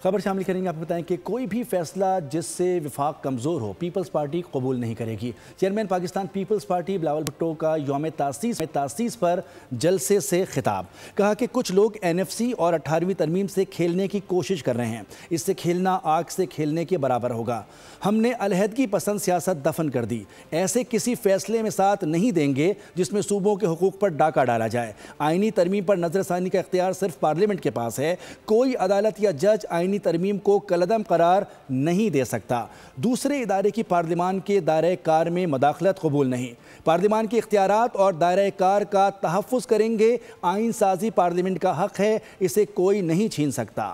خبر شامل کریں گے. آپ کو بتائیں کہ کوئی بھی فیصلہ جس سے وفاق کمزور ہو پیپلز پارٹی قبول نہیں کرے گی. Chairman Pakistan Peoples Party Bilawal Bhutto کا یوم تاسیس پر جلسے سے خطاب. کہا کہ کچھ لوگ این ایف سی اور 18ویں ترمیم سے کھیلنے کی کوشش کر رہے ہیں. اس سے کھیلنا آگ سے کھیلنے کے برابر ہوگا. ہم نے علیحدگی پسند سیاست دفن کر دی. ایسے کسی فیصلے میں ساتھ نہیں دیں گے جس میں صوبوں کے حقوق پر ڈاکہ ڈالا جائے. آئینی ترمیم پر نظر ثانی کا اختیار صرف پارلیمنٹ کے پاس ہے. کوئی عدالت یا جج آئینی ترمیم کو کالعدم قرار نہیں دے سکتا. دوسرے ادارے کی پارلیمان کے دائرہ کار میں مداخلت قبول نہیں. پارلیمان کے اختیارات اور دائرہ کار کا تحفظ کریں گے. آئین سازی پارلیمنٹ کا حق ہے, اسے کوئی نہیں چھین سکتا.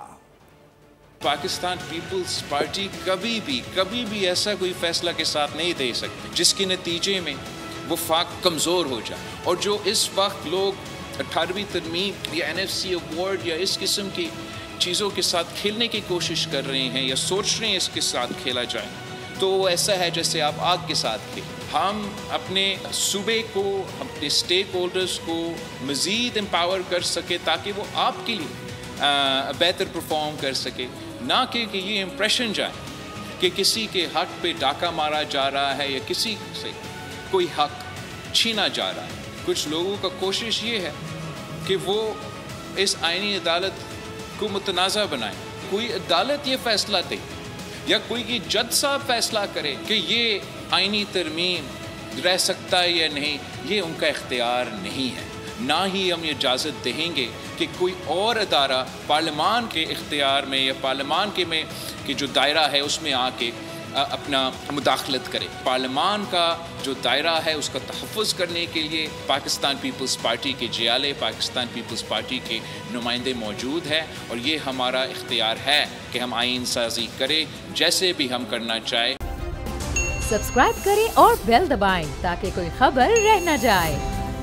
پاکستان پیپلز پارٹی کبھی بھی ایسا کوئی فیصلہ کے ساتھ نہیں دے سکتی جس کے نتیجے میں وفاق کمزور ہو جائے. اور جو اس وقت لوگ 18ویں ترمیم یا این ایف سی ایوارڈ یا اس قسم کی چیزوں کے ساتھ کھیلنے کی کوشش کر رہے ہیں یا سوچ رہے ہیں اس کے ساتھ کھیلا جائے, تو وہ ایسا ہے جیسے آپ آگ کے ساتھ کھیلیں. ہم اپنے صوبے کو, اپنے سٹیک ہولڈرز کو مزید امپاور کر سکے تاکہ وہ آپ کے لیے بہتر پرفارم کر سکے, نہ کہ یہ امپریشن جائے کہ کسی کے حق پہ ڈاکہ مارا جا رہا ہے یا کسی سے کوئی حق چھینا جا رہا ہے. کچھ لوگوں کا کوشش یہ ہے کہ وہ اس آئینی عدالت کو متنازع بنائے. کوئی عدالت یہ فیصلہ دے یا کوئی جج صاحب فیصلہ کرے کہ یہ آئینی ترمیم رہ سکتا ہے یا نہیں, یہ ان کا اختیار نہیں ہے. نہ ہی ہم یہ اجازت دیں گے کہ کوئی اور ادارہ پارلیمان کے اختیار میں یا پارلیمان کے جو دائرہ ہے اس میں آ کے اپنا مداخلت کرے. پارلیمان کا جو دائرہ ہے اس کا تحفظ کرنے کے لیے پاکستان پیپلز پارٹی کے جیالے, پاکستان پیپلز پارٹی کے نمائندے موجود ہیں, اور یہ ہمارا اختیار ہے کہ ہم آئین سازی کریں جیسے بھی ہم کرنا چاہیں. سبسکرائب کریں اور بیل دبائیں تاکہ کوئی خبر رہ نہ جائے.